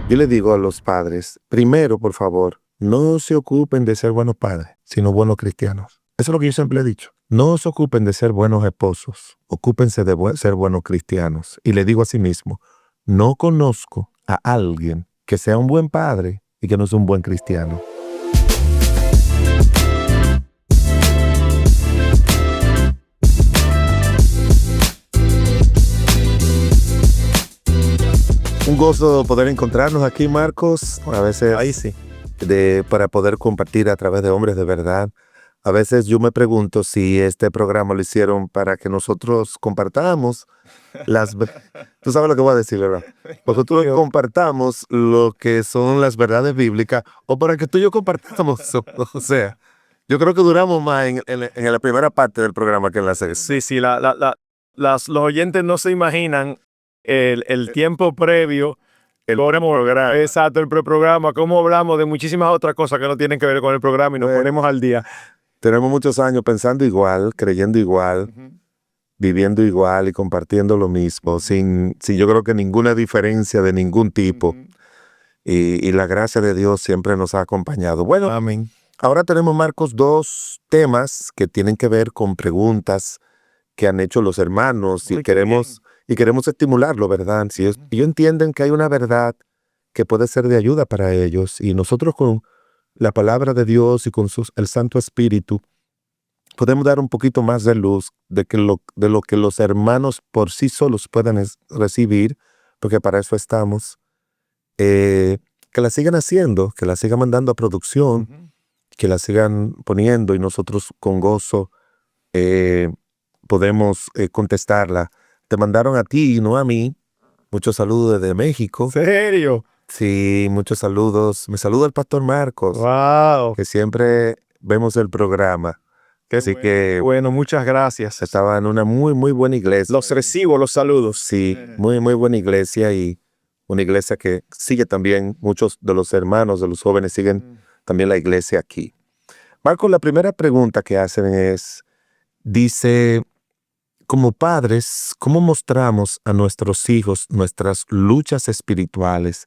Yo le digo a los padres, primero, por favor, no se ocupen de ser buenos padres, sino buenos cristianos. Eso es lo que yo siempre he dicho. No se ocupen de ser buenos esposos, ocúpense de ser buenos cristianos. Y le digo a sí mismo, no conozco a alguien que sea un buen padre y que no sea un buen cristiano. Un gozo poder encontrarnos aquí, Marcos. A veces Ahí sí. para poder compartir a través de hombres de verdad. A veces yo me pregunto si este programa lo hicieron para que nosotros compartamos tú sabes lo que voy a decir, ¿verdad? Nosotros compartamos lo que son las verdades bíblicas o para que tú y yo compartamos. O sea, yo creo que duramos más en la primera parte del programa que en la segunda. Sí, los oyentes no se imaginan el tiempo previo, el programa, exacto, el preprograma, cómo hablamos de muchísimas otras cosas que no tienen que ver con el programa y nos ponemos al día. Tenemos muchos años pensando igual, creyendo igual, viviendo igual y compartiendo lo mismo, sin yo creo que ninguna diferencia de ningún tipo. Y la gracia de Dios siempre nos ha acompañado. Bueno, Amén. Ahora tenemos, Marcos, dos temas que tienen que ver con preguntas que han hecho los hermanos y queremos estimularlo, ¿verdad? Si ellos entienden que hay una verdad que puede ser de ayuda para ellos y nosotros con la palabra de Dios y con el Santo Espíritu podemos dar un poquito más de luz de lo que los hermanos por sí solos puedan recibir, porque para eso estamos. Que la sigan haciendo, que la sigan mandando a producción, que la sigan poniendo y nosotros con gozo podemos contestarla. Te mandaron a ti, no a mí. Muchos saludos desde México. ¿Serio? Sí, muchos saludos. Me saluda el pastor Marcos, Wow. que siempre vemos el programa. Así que Bueno, muchas gracias. estaba en una muy, muy buena iglesia. Los recibo, los saludos. Sí, muy, muy buena iglesia y una iglesia que sigue también, muchos de los hermanos, de los jóvenes siguen también la iglesia aquí. Marcos, la primera pregunta que hacen dice, como padres, ¿cómo mostramos a nuestros hijos nuestras luchas espirituales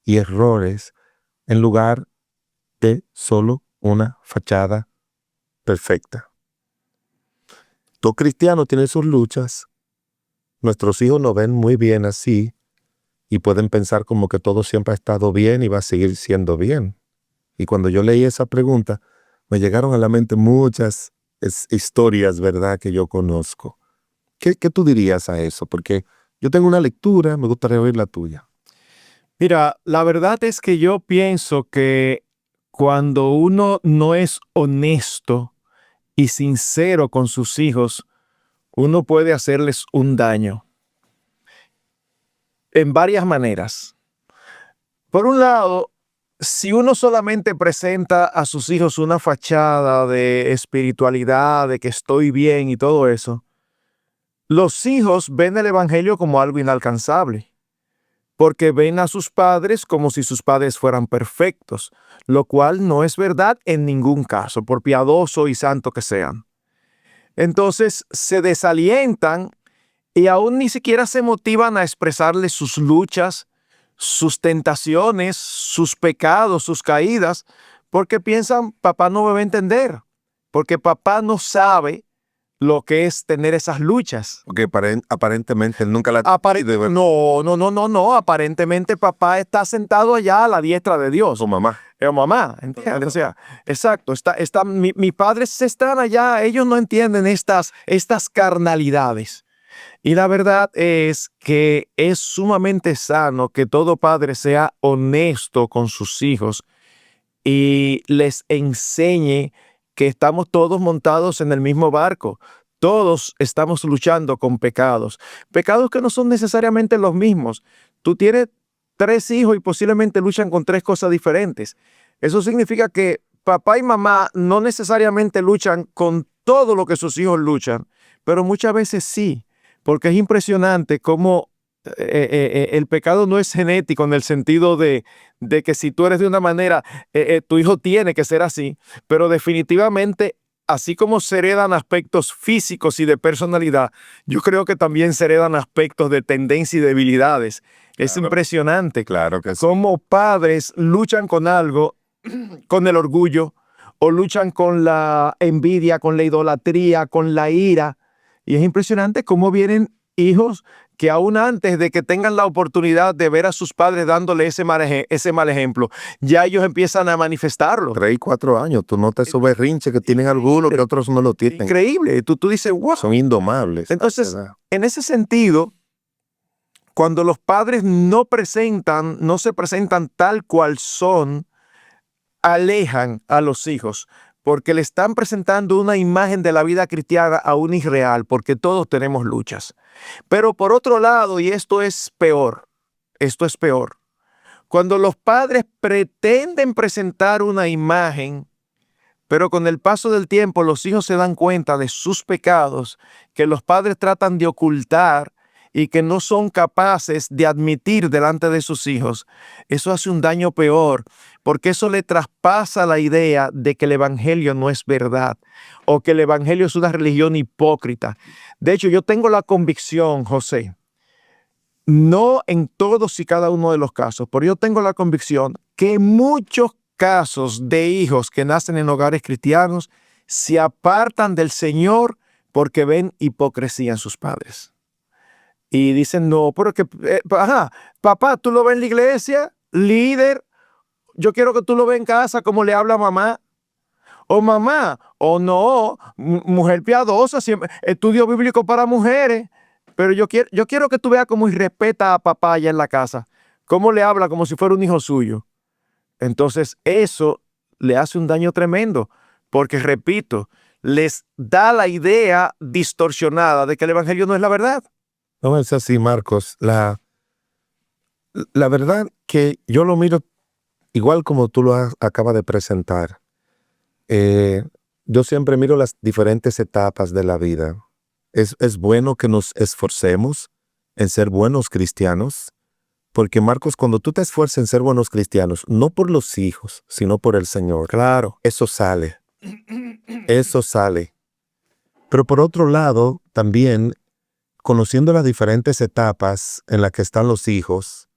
y errores en lugar de solo una fachada perfecta? Todo cristiano tiene sus luchas. Nuestros hijos nos ven muy bien así y pueden pensar como que todo siempre ha estado bien y va a seguir siendo bien. Y cuando yo leí esa pregunta, me llegaron a la mente muchas historias, ¿verdad?, que yo conozco. ¿Qué tú dirías a eso? Porque yo tengo una lectura, me gustaría oír la tuya. Mira, la verdad es que yo pienso que cuando uno no es honesto y sincero con sus hijos, uno puede hacerles un daño en varias maneras. Por un lado, si uno solamente presenta a sus hijos una fachada de espiritualidad, de que estoy bien y todo eso, los hijos ven el evangelio como algo inalcanzable, porque ven a sus padres como si sus padres fueran perfectos, lo cual no es verdad en ningún caso, por piadoso y santo que sean. Entonces se desalientan y aún ni siquiera se motivan a expresarles sus luchas, sus tentaciones, sus pecados, sus caídas, porque piensan, papá no me va a entender, porque papá no sabe lo que es tener esas luchas. Porque aparentemente él nunca la... No, aparentemente papá está sentado allá a la diestra de Dios. Su mamá. Mamá, ¿entiendes? O sea, exacto, mis padres están allá, ellos no entienden estas carnalidades. Y la verdad es que es sumamente sano que todo padre sea honesto con sus hijos y les enseñe que estamos todos montados en el mismo barco. Todos estamos luchando con pecados que no son necesariamente los mismos. Tú tienes 3 hijos y posiblemente luchan con 3 cosas diferentes. Eso significa que papá y mamá no necesariamente luchan con todo lo que sus hijos luchan, pero muchas veces sí, porque es impresionante cómo el pecado no es genético en el sentido de que si tú eres de una manera, tu hijo tiene que ser así, pero definitivamente, así como se heredan aspectos físicos y de personalidad, yo creo que también se heredan aspectos de tendencia y debilidades. Es Claro. impresionante Claro que sí. cómo padres luchan con algo, con el orgullo, o luchan con la envidia, con la idolatría, con la ira. Y es impresionante cómo vienen hijos que aún antes de que tengan la oportunidad de ver a sus padres dándole ese mal ejemplo, ya ellos empiezan a manifestarlo. 3 y 4 años, tú notas esos berrinches que tienen algunos que otros no lo tienen. Increíble. Tú dices, wow. Son indomables. Entonces, en ese sentido, cuando los padres no se presentan tal cual son, alejan a los hijos, porque le están presentando una imagen de la vida cristiana aún irreal, porque todos tenemos luchas. Pero por otro lado, y esto es peor, cuando los padres pretenden presentar una imagen, pero con el paso del tiempo los hijos se dan cuenta de sus pecados que los padres tratan de ocultar y que no son capaces de admitir delante de sus hijos, eso hace un daño peor, porque eso le traspasa la idea de que el evangelio no es verdad o que el evangelio es una religión hipócrita. De hecho, yo tengo la convicción, José, no en todos y cada uno de los casos, pero yo tengo la convicción que muchos casos de hijos que nacen en hogares cristianos se apartan del Señor porque ven hipocresía en sus padres. Y dicen, no, pero que, papá, tú lo ves en la iglesia, líder, yo quiero que tú lo veas en casa como le habla a mamá. O mamá, o no, mujer piadosa, siempre, estudio bíblico para mujeres, pero yo quiero que tú veas cómo irrespeta a papá allá en la casa, cómo le habla como si fuera un hijo suyo. Entonces eso le hace un daño tremendo, porque repito, les da la idea distorsionada de que el evangelio no es la verdad. No es así, Marcos. La verdad que yo lo miro igual como tú lo acabas de presentar. Yo siempre miro las diferentes etapas de la vida. Es bueno que nos esforcemos en ser buenos cristianos, porque Marcos, cuando tú te esfuerzas en ser buenos cristianos, no por los hijos, sino por el Señor, Claro. eso sale. Eso sale. Pero por otro lado, también, conociendo las diferentes etapas en las que están los hijos,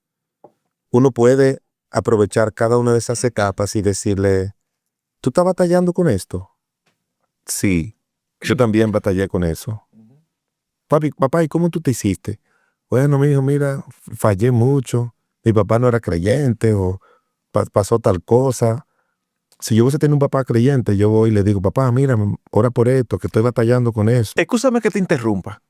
uno puede aprovechar cada una de esas etapas y decirle, ¿tú estás batallando con esto? Sí, yo también batallé con eso. Papá, ¿y cómo tú te hiciste? Bueno, mi hijo, mira, fallé mucho. Mi papá no era creyente o pasó tal cosa. Si yo hubiese tenido un papá creyente, yo voy y le digo, papá, mira, ora por esto, que estoy batallando con eso. Escúchame que te interrumpa.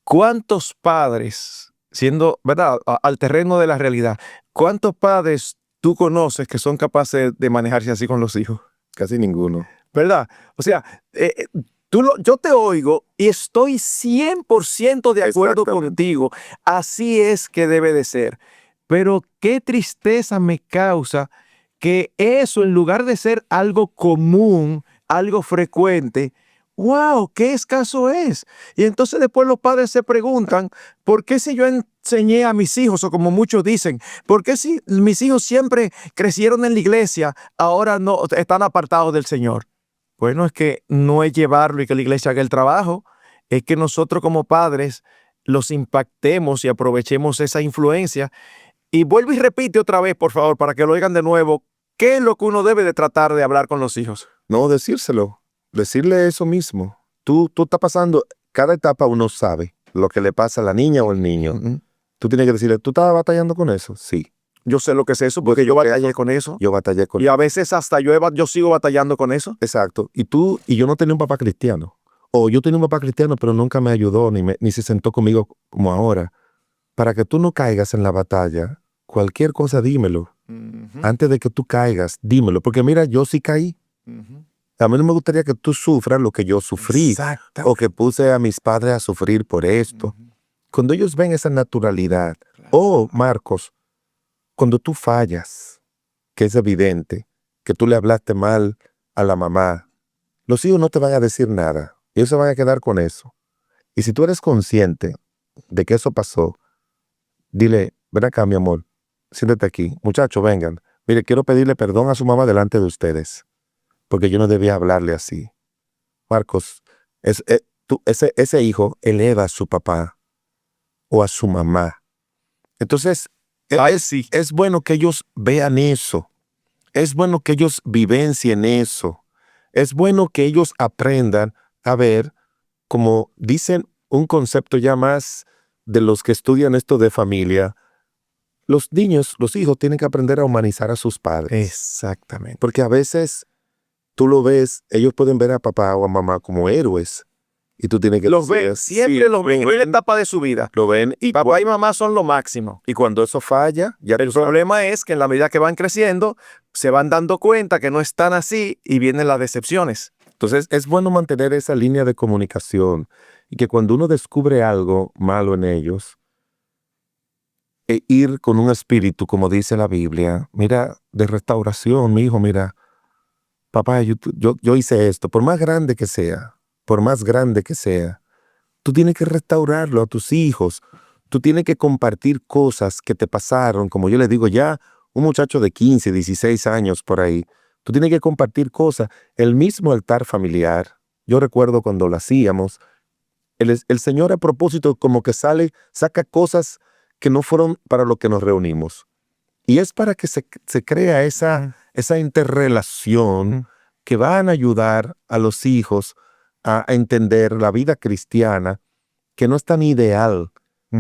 ¿Cuántos padres, siendo, verdad, al terreno de la realidad, cuántos padres tú conoces que son capaces de manejarse así con los hijos? Casi ninguno. ¿Verdad? O sea, yo te oigo y estoy 100% de acuerdo contigo. Así es que debe de ser. Pero qué tristeza me causa que eso, en lugar de ser algo común, algo frecuente, ¡wow! ¡Qué escaso es! Y entonces después los padres se preguntan, ¿por qué si yo enseñé a mis hijos, o como muchos dicen, ¿por qué si mis hijos siempre crecieron en la iglesia, ahora no están apartados del Señor? Bueno, es que no es llevarlo y que la iglesia haga el trabajo, es que nosotros como padres los impactemos y aprovechemos esa influencia. Y vuelvo y repite otra vez, por favor, para que lo oigan de nuevo, ¿qué es lo que uno debe de tratar de hablar con los hijos? No, decírselo. Decirle eso mismo. Tú estás pasando, cada etapa uno sabe lo que le pasa a la niña o el niño. Tú tienes que decirle, ¿tú estás batallando con eso? Sí. Yo sé lo que es eso, porque yo batallé con eso. Yo batallé con Y a veces hasta yo sigo batallando con eso. Exacto. Y yo no tenía un papá cristiano. O yo tenía un papá cristiano, pero nunca me ayudó, ni se sentó conmigo como ahora. Para que tú no caigas en la batalla, cualquier cosa dímelo. Antes de que tú caigas, dímelo. Porque mira, yo sí caí. A mí no me gustaría que tú sufras lo que yo sufrí. O que puse a mis padres a sufrir por esto. Cuando ellos ven esa naturalidad. Marcos, cuando tú fallas, que es evidente, que tú le hablaste mal a la mamá, los hijos no te van a decir nada. Ellos se van a quedar con eso. Y si tú eres consciente de que eso pasó, dile, ven acá, mi amor, siéntate aquí. Muchachos, vengan. Mire, quiero pedirle perdón a su mamá delante de ustedes, porque yo no debía hablarle así. Marcos, ese hijo eleva a su papá o a su mamá Entonces, Ay, sí. es bueno que ellos vean eso. Es bueno que ellos vivencien eso. Es bueno que ellos aprendan a ver, como dicen un concepto ya más de los que estudian esto de familia, los niños, los hijos tienen que aprender a humanizar a sus padres. Exactamente. Porque a veces tú lo ves, ellos pueden ver a papá o a mamá como héroes. Y tú tienes que Los decir, ven, siempre sí, los ven. En la etapa de su vida. lo ven. Y, Papá y mamá son lo máximo. y cuando eso falla, ya El problema es que en la medida que van creciendo, se van dando cuenta que no están así y vienen las decepciones. Entonces, es bueno mantener esa línea de comunicación y que cuando uno descubre algo malo en ellos, ir con un espíritu, como dice la Biblia, mira, de restauración, mi hijo, mira, papá, yo hice esto, por más grande que sea, por más grande que sea, tú tienes que restaurarlo a tus hijos, tú tienes que compartir cosas que te pasaron, como yo les digo, ya un muchacho de 15, 16 años por ahí, tú tienes que compartir cosas, el mismo altar familiar, yo recuerdo cuando lo hacíamos, el Señor a propósito como que saca cosas que no fueron para lo que nos reunimos. Y es para que se crea esa interrelación que van a ayudar a los hijos a entender la vida cristiana, que no es tan ideal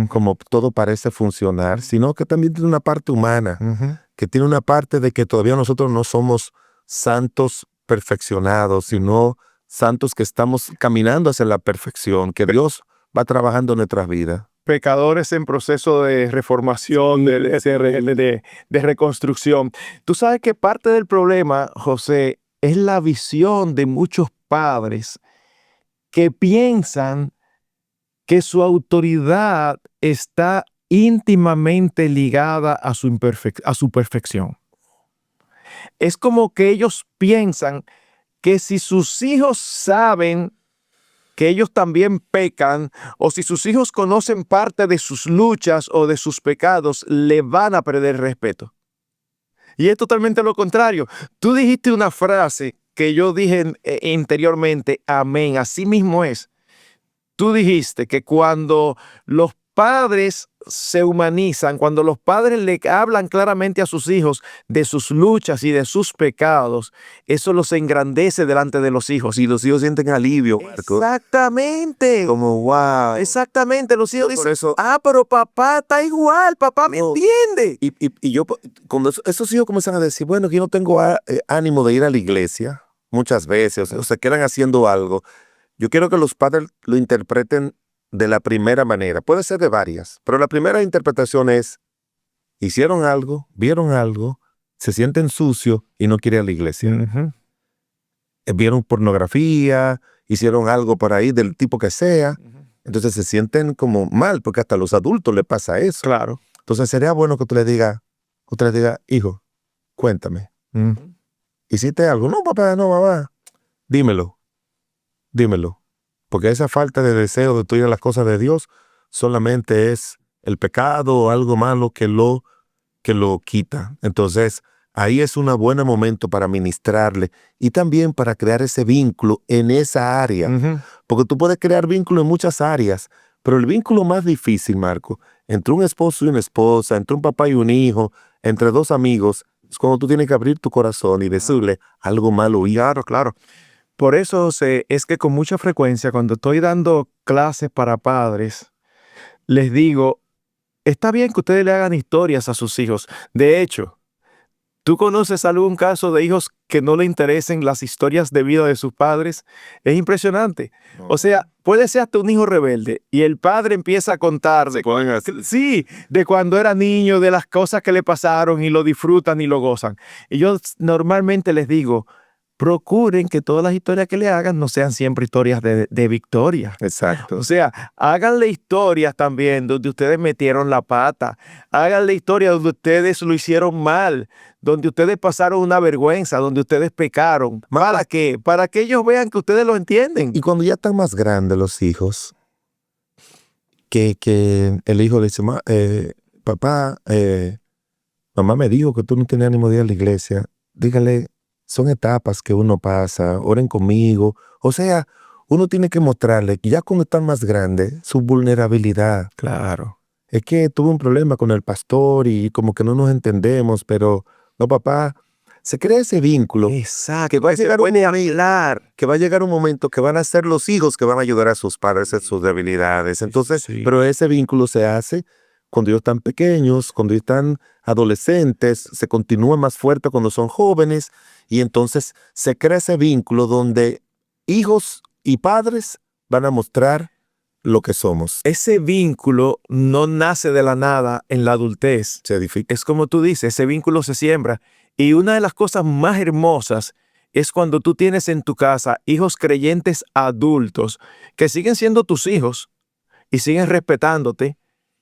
como todo parece funcionar, sino que también tiene una parte humana, que tiene una parte de que todavía nosotros no somos santos perfeccionados, sino santos que estamos caminando hacia la perfección, que Dios va trabajando en nuestras vidas. Pecadores en proceso de reformación, de reconstrucción. Tú sabes que parte del problema, José, es la visión de muchos padres que piensan que su autoridad está íntimamente ligada a su perfección. Es como que ellos piensan que si sus hijos saben que ellos también pecan, o si sus hijos conocen parte de sus luchas o de sus pecados, le van a perder respeto. Y es totalmente lo contrario. Tú dijiste una frase que yo dije interiormente, amén, así mismo es. Tú dijiste que cuando los padres se humanizan, cuando los padres le hablan claramente a sus hijos de sus luchas y de sus pecados, eso los engrandece delante de los hijos. Y los hijos sienten alivio, Marco. Exactamente. Como, wow. Exactamente. Los hijos dicen, eso, pero papá está igual, papá me entiende. Y yo, cuando esos hijos comienzan a decir, bueno, que yo no tengo ánimo de ir a la iglesia, muchas veces, o se quedan haciendo algo, yo quiero que los padres lo interpreten de la primera manera. Puede ser de varias, pero la primera interpretación es, hicieron algo, vieron algo, se sienten sucios y no quieren ir a la iglesia. Vieron pornografía, hicieron algo por ahí del tipo que sea, entonces se sienten como mal, porque hasta a los adultos les pasa eso. Claro. Entonces sería bueno que tú le digas, hijo, cuéntame. ¿Hiciste algo? No, papá, no, mamá. Dímelo. Porque esa falta de deseo de tú ir a las cosas de Dios solamente es el pecado o algo malo que lo quita. Entonces, ahí es un buen momento para ministrarle y también para crear ese vínculo en esa área. Porque tú puedes crear vínculo en muchas áreas, pero el vínculo más difícil, Marco, entre un esposo y una esposa, entre un papá y un hijo, entre dos amigos, es cuando tú tienes que abrir tu corazón y decirle algo malo. Y claro. Por eso, José, es que con mucha frecuencia cuando estoy dando clases para padres, les digo, está bien que ustedes le hagan historias a sus hijos. De hecho, ¿tú conoces algún caso de hijos que no le interesen las historias de vida de sus padres? Es impresionante. O sea, puede ser hasta un hijo rebelde y el padre empieza a contar de cuando era niño, de las cosas que le pasaron y lo disfrutan y lo gozan. Y yo normalmente les digo, procuren que todas las historias que le hagan no sean siempre historias de victoria. Exacto. O sea, háganle historias también donde ustedes metieron la pata. Háganle historias donde ustedes lo hicieron mal, donde ustedes pasaron una vergüenza, donde ustedes pecaron. ¿Para qué? Para que ellos vean que ustedes lo entienden. Y cuando ya están más grandes los hijos, que el hijo le dice, papá, mamá me dijo que tú no tenías ánimo de ir a la iglesia, dígale, son etapas que uno pasa, oren conmigo. O sea, uno tiene que mostrarle que ya cuando están más grandes, su vulnerabilidad. Claro. es que tuve un problema con el pastor y como que no nos entendemos, pero no, papá, se crea ese vínculo. Exacto. Que va a Que se llegar puede arreglar. que va a llegar un momento que van a ser los hijos que van a ayudar a sus padres en sus debilidades. Entonces, Sí. pero ese vínculo se hace cuando ellos están pequeños, cuando ellos están adolescentes, se continúa más fuerte cuando son jóvenes, y entonces se crea ese vínculo donde hijos y padres van a mostrar lo que somos. Ese vínculo no nace de la nada en la adultez. Se edifica. Es como tú dices, ese vínculo se siembra. Y una de las cosas más hermosas es cuando tú tienes en tu casa hijos creyentes adultos que siguen siendo tus hijos y siguen respetándote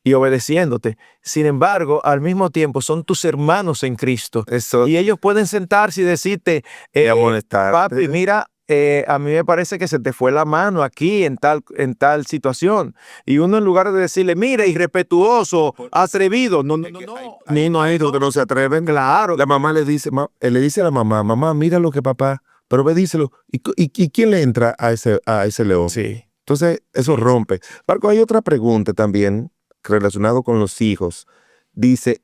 y obedeciéndote. Sin embargo, al mismo tiempo son tus hermanos en Cristo. Eso. Y ellos pueden sentarse y decirte, Y amonestarte. papi, mira, a mí me parece que se te fue la mano aquí en tal situación. Y uno, en lugar de decirle, mira, irrespetuoso, atrevido, no. Niños ahí donde no se atreven. Claro. La mamá le dice a la mamá, mamá, mira lo que papá, pero ve, díselo. ¿Y quién le entra a ese león? Sí. Entonces, eso rompe. Marco, hay otra pregunta también relacionado con los hijos. Dice,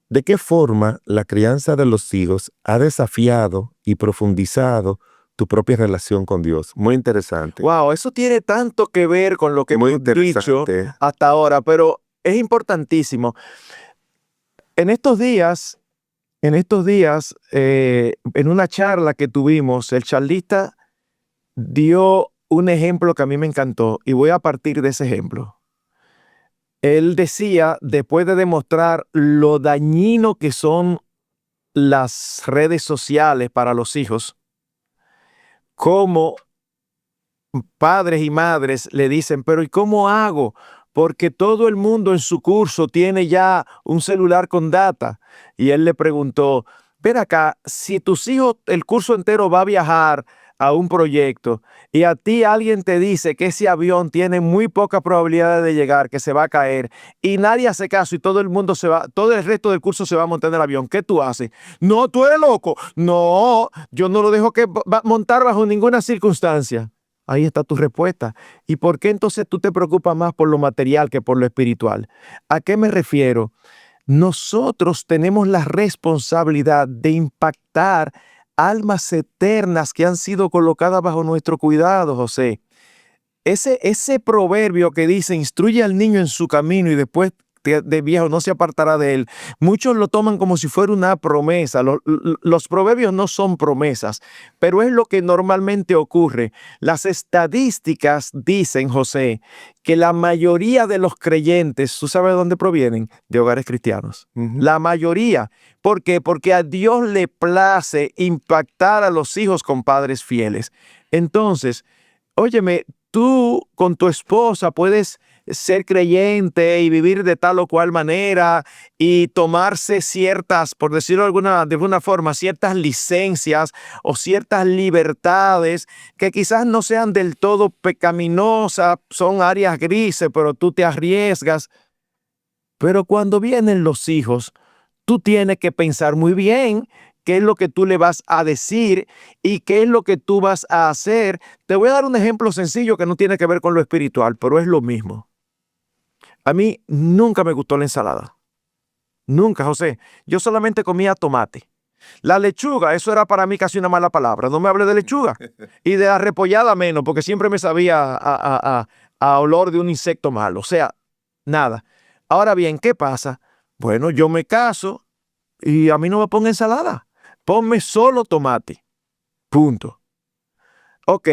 ¿de qué forma la crianza de los hijos ha desafiado y profundizado tu propia relación con Dios? Muy interesante. Wow, eso tiene tanto que ver con lo que Muy hemos dicho interesante. hasta ahora, pero es importantísimo. En estos días, en una charla que tuvimos, el charlista dio un ejemplo que a mí me encantó y voy a partir de ese ejemplo. Él decía, después de demostrar lo dañino que son las redes sociales para los hijos, cómo padres y madres le dicen, pero ¿y cómo hago? Porque todo el mundo en su curso tiene ya un celular con data. Y él le preguntó, ven acá, si tus hijos el curso entero va a viajar a un proyecto y a ti alguien te dice que ese avión tiene muy poca probabilidad de llegar, que se va a caer, y nadie hace caso y todo el mundo se va, todo el resto del curso se va a montar en el avión, ¿qué tú haces? No, tú eres loco. No, yo no lo dejo que montar bajo ninguna circunstancia. Ahí está tu respuesta. ¿Y por qué entonces tú te preocupas más por lo material que por lo espiritual? ¿A qué me refiero? Nosotros tenemos la responsabilidad de impactar almas eternas que han sido colocadas bajo nuestro cuidado, José. Ese proverbio que dice, instruye al niño en su camino y después de viejo no se apartará de él. Muchos lo toman como si fuera una promesa. Los proverbios no son promesas, pero es lo que normalmente ocurre. Las estadísticas dicen, José, que la mayoría de los creyentes, ¿tú sabes de dónde provienen? De hogares cristianos. La mayoría. ¿Por qué? Porque a Dios le place impactar a los hijos con padres fieles. Entonces, óyeme, tú con tu esposa puedes ser creyente y vivir de tal o cual manera y tomarse ciertas, por decirlo de alguna forma, ciertas licencias o ciertas libertades que quizás no sean del todo pecaminosas, son áreas grises, pero tú te arriesgas. Pero cuando vienen los hijos, tú tienes que pensar muy bien qué es lo que tú le vas a decir y qué es lo que tú vas a hacer. Te voy a dar un ejemplo sencillo que no tiene que ver con lo espiritual, pero es lo mismo. A mí nunca me gustó la ensalada. Nunca, José. Yo solamente comía tomate. La lechuga, eso era para mí casi una mala palabra. No me hables de lechuga. Y de la repollada menos, porque siempre me sabía a olor de un insecto malo. O sea, nada. Ahora bien, ¿qué pasa? Bueno, yo me caso y a mí no me ponga ensalada. Ponme solo tomate. Punto. Ok,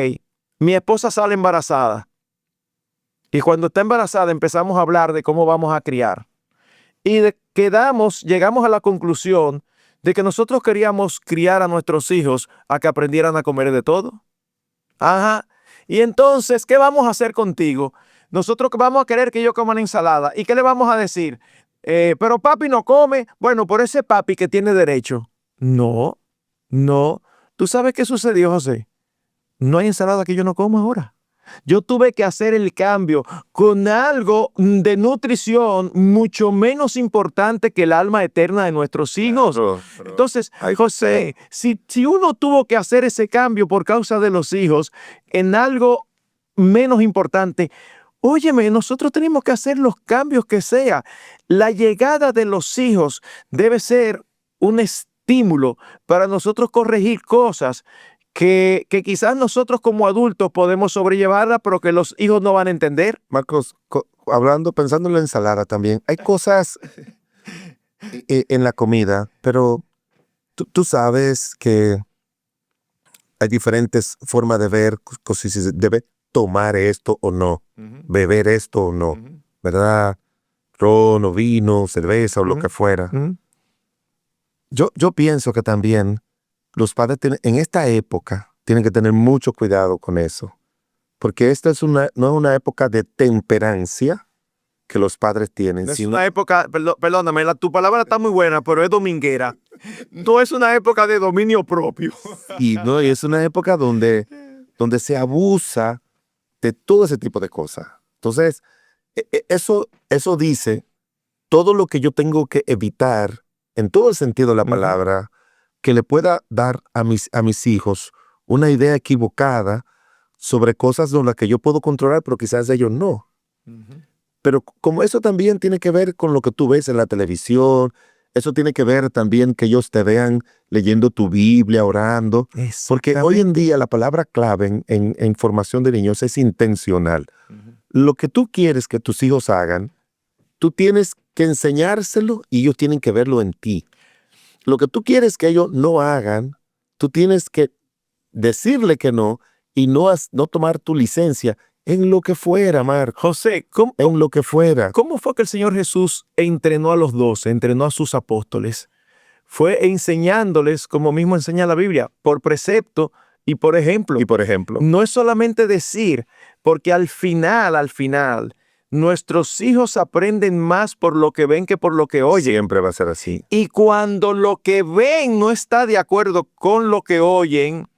mi esposa sale embarazada. Y cuando está embarazada empezamos a hablar de cómo vamos a criar. Y llegamos a la conclusión de que nosotros queríamos criar a nuestros hijos a que aprendieran a comer de todo. Ajá. Y entonces, ¿qué vamos a hacer contigo? Nosotros vamos a querer que ellos coman ensalada. ¿Y qué le vamos a decir? Pero papi no come. Bueno, por ese papi que tiene derecho. No. ¿Tú sabes qué sucedió, José? No hay ensalada que yo no como ahora. Yo tuve que hacer el cambio con algo de nutrición mucho menos importante que el alma eterna de nuestros hijos. Claro. Entonces, José, si uno tuvo que hacer ese cambio por causa de los hijos en algo menos importante, Óyeme, nosotros tenemos que hacer los cambios que sea. La llegada de los hijos debe ser un estímulo para nosotros corregir cosas que quizás nosotros como adultos podemos sobrellevarla, pero que los hijos no van a entender. Marcos, pensando en la ensalada también, hay cosas en la comida, pero tú sabes que hay diferentes formas de ver si se debe tomar esto o no, beber esto o no, ¿verdad? Ron o vino, cerveza o lo que fuera. Yo pienso que también los padres en esta época tienen que tener mucho cuidado con eso, porque esta no es una época de temperancia que los padres tienen. No es una época, perdóname, tu palabra está muy buena, pero es dominguera. No es una época de dominio propio. Y es una época donde se abusa de todo ese tipo de cosas. Entonces, eso dice todo lo que yo tengo que evitar, en todo el sentido de la palabra, que le pueda dar a mis hijos una idea equivocada sobre cosas de las que yo puedo controlar, pero quizás ellos no. Pero como eso también tiene que ver con lo que tú ves en la televisión, eso tiene que ver también que ellos te vean leyendo tu Biblia, orando. Porque hoy en día la palabra clave en formación de niños es intencional. Lo que tú quieres que tus hijos hagan, tú tienes que enseñárselo y ellos tienen que verlo en ti. Lo que tú quieres que ellos no hagan, tú tienes que decirle que no y no tomar tu licencia en lo que fuera, Marco. José, en lo que fuera. ¿Cómo fue que el Señor Jesús entrenó a los 12, entrenó a sus apóstoles? Fue enseñándoles, como mismo enseña la Biblia, por precepto y por ejemplo. No es solamente decir, porque al final, nuestros hijos aprenden más por lo que ven que por lo que oyen. Siempre va a ser así. Y cuando lo que ven no está de acuerdo con lo que oyen,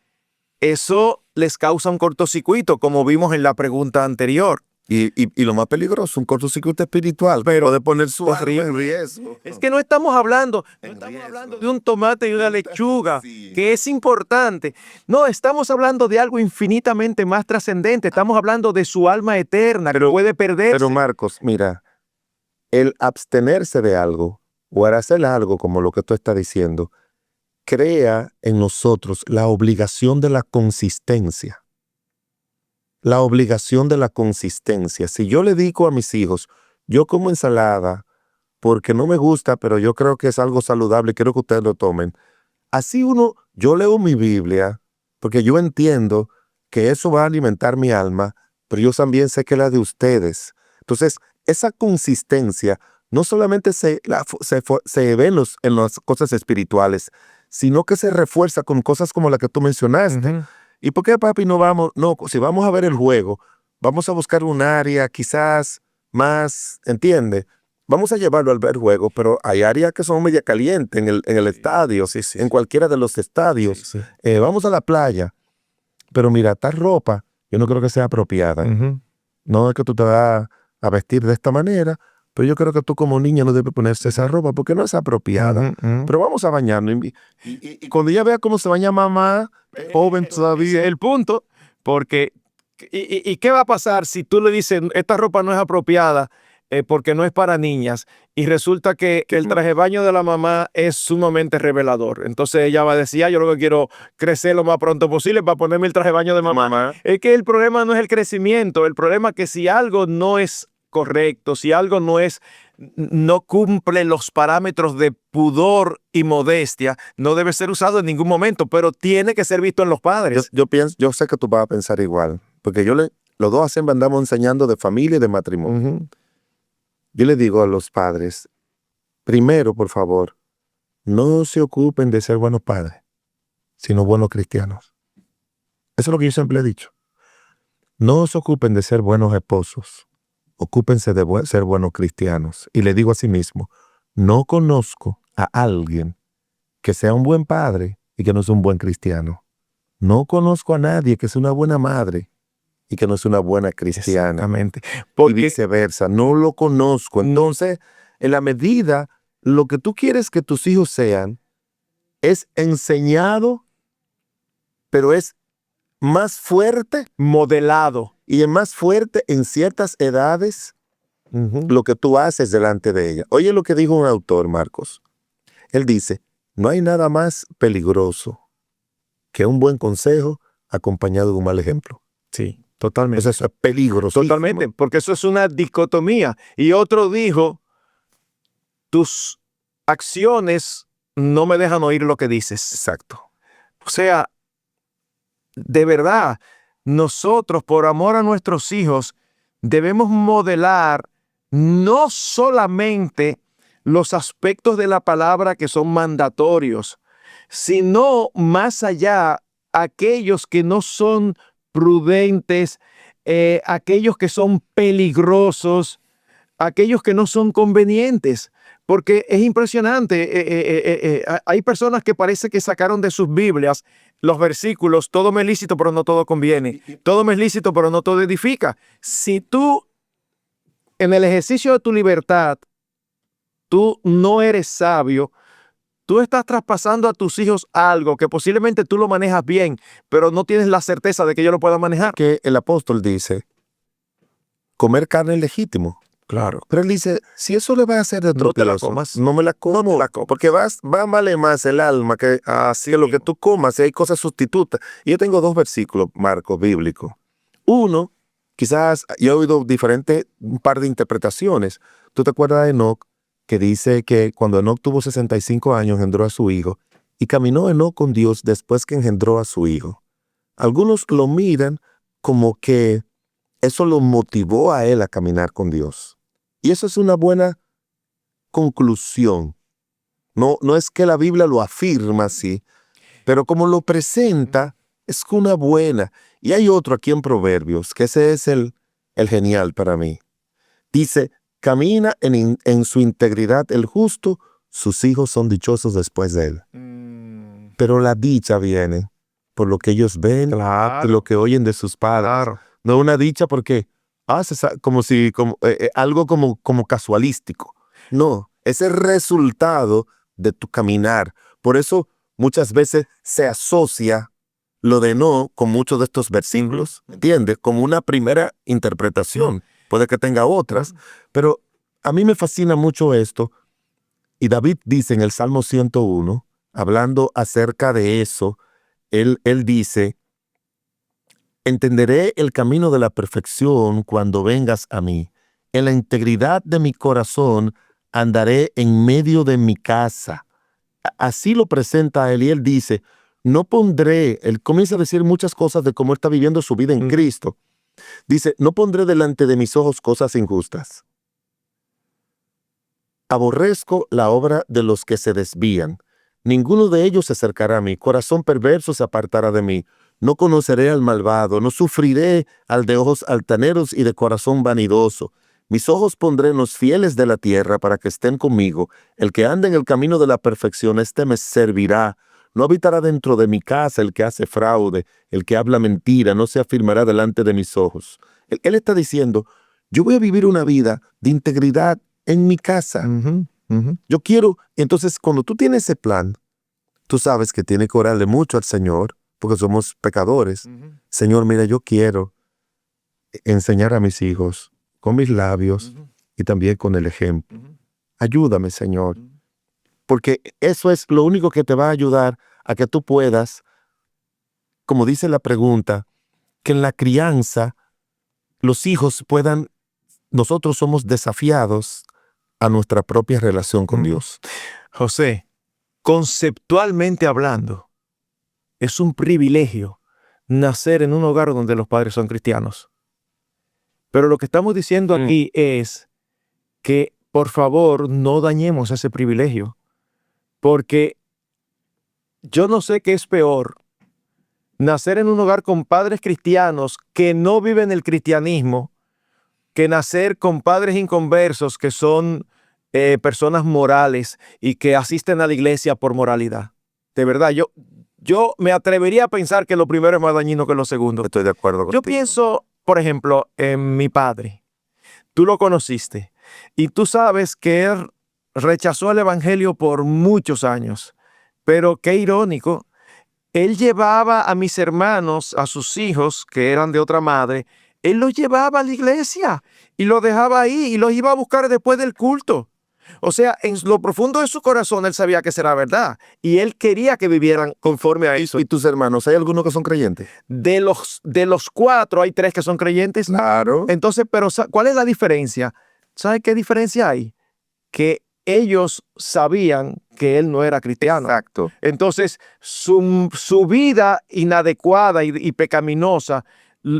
eso les causa un cortocircuito, como vimos en la pregunta anterior. Y lo más peligroso, un cortocircuito espiritual, pero de poner su alma en riesgo. Es que no estamos hablando de un tomate y una lechuga, Sí. que es importante. No, estamos hablando de algo infinitamente más trascendente. Estamos hablando de su alma eterna, que puede perderse. Pero Marcos, mira, el abstenerse de algo o el hacer algo como lo que tú estás diciendo, crea en nosotros la obligación de la consistencia. La obligación de la consistencia. Si yo le digo a mis hijos, yo como ensalada porque no me gusta, pero yo creo que es algo saludable y quiero que ustedes lo tomen. Así yo leo mi Biblia porque yo entiendo que eso va a alimentar mi alma, pero yo también sé que la de ustedes. Entonces, esa consistencia no solamente se ve en las cosas espirituales, sino que se refuerza con cosas como la que tú mencionaste. ¿Y por qué, papi, no vamos? No, si vamos a ver el juego, vamos a buscar un área quizás más, ¿entiende? Vamos a llevarlo al ver juego, pero hay áreas que son media calientes en el estadio, en cualquiera de los estadios. Vamos a la playa. Pero mira, tal ropa, yo no creo que sea apropiada. No es que tú te vas a vestir de esta manera, pero yo creo que tú como niña no debes ponerse esa ropa porque no es apropiada. Pero vamos a bañarnos. Y cuando ella vea cómo se baña mamá, joven todavía. El punto, porque ¿y qué va a pasar si tú le dices esta ropa no es apropiada porque no es para niñas y resulta que el traje de baño de la mamá es sumamente revelador? Entonces ella va a decir, yo lo que quiero crecer lo más pronto posible para ponerme el traje de baño de mamá. Es que el problema no es el crecimiento, el problema es que si algo no es correcto, si algo no cumple los parámetros de pudor y modestia, no debe ser usado en ningún momento, pero tiene que ser visto en los padres. Yo sé que tú vas a pensar igual, porque los dos siempre andamos enseñando de familia y de matrimonio. Yo le digo a los padres, primero, por favor, no se ocupen de ser buenos padres, sino buenos cristianos. Eso es lo que yo siempre he dicho. No se ocupen de ser buenos esposos, ocúpense de ser buenos cristianos. Y le digo a sí mismo, no conozco a alguien que sea un buen padre y que no sea un buen cristiano. No conozco a nadie que sea una buena madre y que no es una buena cristiana. Exactamente. Y viceversa, no lo conozco. Entonces, en la medida, lo que tú quieres que tus hijos sean, es enseñado, pero es más fuerte modelado. y es más fuerte en ciertas edades lo que tú haces delante de ella. Oye lo que dijo un autor, Marcos. Él dice, no hay nada más peligroso que un buen consejo acompañado de un mal ejemplo. Sí, totalmente. Eso es peligroso. Totalmente, porque eso es una dicotomía. Y otro dijo, tus acciones no me dejan oír lo que dices. Exacto. O sea, de verdad, nosotros, por amor a nuestros hijos, debemos modelar no solamente los aspectos de la palabra que son mandatorios, sino más allá, aquellos que no son prudentes, aquellos que son peligrosos, aquellos que no son convenientes. Porque es impresionante, hay personas que parece que sacaron de sus Biblias los versículos, todo me es lícito, pero no todo conviene. Todo me es lícito, pero no todo edifica. Si tú, en el ejercicio de tu libertad, tú no eres sabio, tú estás traspasando a tus hijos algo que posiblemente tú lo manejas bien, pero no tienes la certeza de que ellos lo puedan manejar. Que el apóstol dice, comer carne es legítimo. Claro. Pero él dice, si eso le va a hacer de No te la tropiezo, comas. no me la como. No te la comas. Porque va a valer más el alma que así lo que tú comas, si hay cosas sustitutas. Y yo tengo dos versículos, Marcos, bíblicos. Uno, quizás yo he oído un par de interpretaciones. ¿Tú te acuerdas de Enoc? Que dice que cuando Enoc tuvo 65 años, engendró a su hijo. Y caminó Enoc con Dios después que engendró a su hijo. Algunos lo miran como que eso lo motivó a él a caminar con Dios. Y eso es una buena conclusión. No es que la Biblia lo afirma así, pero como lo presenta, es una buena. Y hay otro aquí en Proverbios, que ese es el genial para mí. Dice, camina en su integridad el justo, sus hijos son dichosos después de él. Pero la dicha viene por lo que ellos ven, Claro. por lo que oyen de sus padres. Claro. No una dicha porque algo como casualístico. No, es el resultado de tu caminar. Por eso muchas veces se asocia lo de no con muchos de estos versículos, ¿entiendes? Como una primera interpretación. Puede que tenga otras, pero a mí me fascina mucho esto. Y David dice en el Salmo 101, hablando acerca de eso, él dice, entenderé el camino de la perfección cuando vengas a mí. En la integridad de mi corazón andaré en medio de mi casa. Así lo presenta él y él dice, no pondré, él comienza a decir muchas cosas de cómo está viviendo su vida en Cristo. Dice, no pondré delante de mis ojos cosas injustas. Aborrezco la obra de los que se desvían. Ninguno de ellos se acercará a mí. Corazón perverso se apartará de mí. No conoceré al malvado, no sufriré al de ojos altaneros y de corazón vanidoso. Mis ojos pondré en los fieles de la tierra para que estén conmigo. El que anda en el camino de la perfección, éste me servirá. No habitará dentro de mi casa el que hace fraude, el que habla mentira, no se afirmará delante de mis ojos. Él está diciendo, yo voy a vivir una vida de integridad en mi casa. Yo quiero, entonces cuando tú tienes ese plan, tú sabes que tienes que orarle mucho al Señor, porque somos pecadores. Señor, mira, yo quiero enseñar a mis hijos con mis labios y también con el ejemplo. Ayúdame, Señor, porque eso es lo único que te va a ayudar a que tú puedas, como dice la pregunta, que en la crianza los hijos puedan, nosotros somos desafiados a nuestra propia relación con Dios. José, conceptualmente hablando, es un privilegio nacer en un hogar donde los padres son cristianos. Pero lo que estamos diciendo aquí es que, por favor, no dañemos ese privilegio. Porque yo no sé qué es peor, nacer en un hogar con padres cristianos que no viven el cristianismo, que nacer con padres inconversos que son personas morales y que asisten a la iglesia por moralidad. De verdad, yo me atrevería a pensar que lo primero es más dañino que lo segundo. Estoy de acuerdo contigo. Yo pienso, por ejemplo, en mi padre. Tú lo conociste y tú sabes que él rechazó el evangelio por muchos años. Pero qué irónico, él llevaba a mis hermanos, a sus hijos, que eran de otra madre, él los llevaba a la iglesia y los dejaba ahí y los iba a buscar después del culto. O sea, en lo profundo de su corazón él sabía que será verdad y él quería que vivieran conforme a eso. ¿Y tus hermanos, hay algunos que son creyentes? De los 4 hay 3 que son creyentes. Claro. Entonces, pero ¿cuál es la diferencia? ¿Sabe qué diferencia hay? Que ellos sabían que él no era cristiano. Exacto. Entonces, su vida inadecuada y pecaminosa,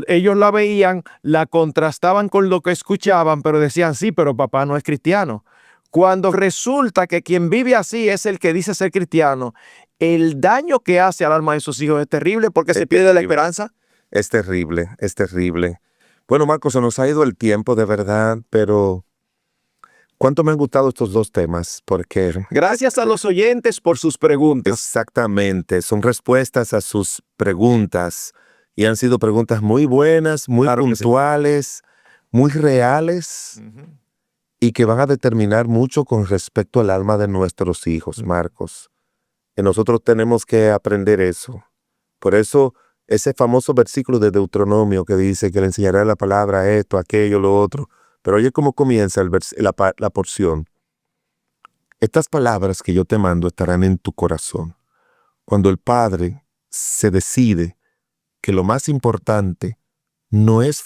ellos la veían, la contrastaban con lo que escuchaban, pero decían, sí, pero papá no es cristiano. Cuando resulta que quien vive así es el que dice ser cristiano, el daño que hace al alma de sus hijos es terrible porque se pierde la esperanza. Es terrible, es terrible. Bueno, Marcos, se nos ha ido el tiempo de verdad, pero ¿cuánto me han gustado estos dos temas? Porque Gracias a los oyentes por sus preguntas. exactamente, son respuestas a sus preguntas y han sido preguntas muy buenas, muy Claro que sí. puntuales, muy reales y que van a determinar mucho con respecto al alma de nuestros hijos, Marcos. Y nosotros tenemos que aprender eso. Por eso, ese famoso versículo de Deuteronomio que dice que le enseñará la palabra esto, aquello, lo otro. Pero oye cómo comienza la porción. Estas palabras que yo te mando estarán en tu corazón. Cuando el padre se decide que lo más importante no es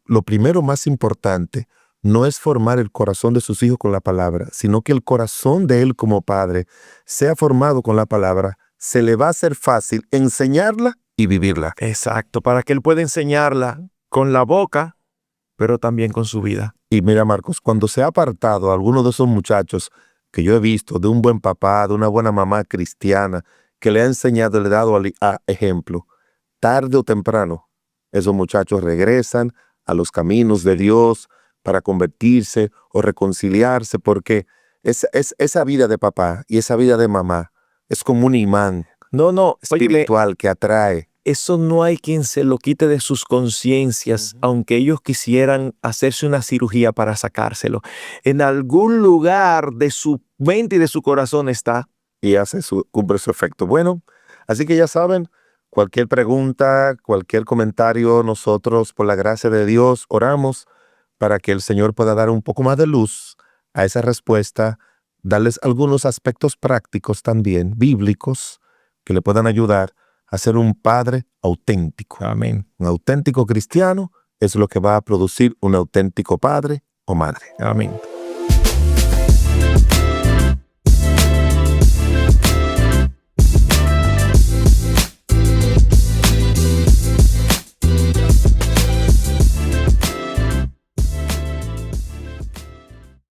lo primero más importante no es formar el corazón de sus hijos con la palabra, sino que el corazón de él como padre sea formado con la palabra, se le va a hacer fácil enseñarla y vivirla. Exacto, para que él pueda enseñarla con la boca, pero también con su vida. Y mira, Marcos, cuando se ha apartado a alguno de esos muchachos que yo he visto, de un buen papá, de una buena mamá cristiana, que le ha enseñado, le ha dado ejemplo, tarde o temprano, esos muchachos regresan a los caminos de Dios para convertirse o reconciliarse, porque esa vida de papá y esa vida de mamá es como un imán No, espiritual que atrae. eso no hay quien se lo quite de sus conciencias, aunque ellos quisieran hacerse una cirugía para sacárselo. En algún lugar de su mente y de su corazón está. Y cumple su efecto. Bueno, así que ya saben, cualquier pregunta, cualquier comentario, nosotros, por la gracia de Dios, oramos para que el Señor pueda dar un poco más de luz a esa respuesta, darles algunos aspectos prácticos también, bíblicos, que le puedan ayudar a ser un padre auténtico. Amén. Un auténtico cristiano es lo que va a producir un auténtico padre o madre. Amén.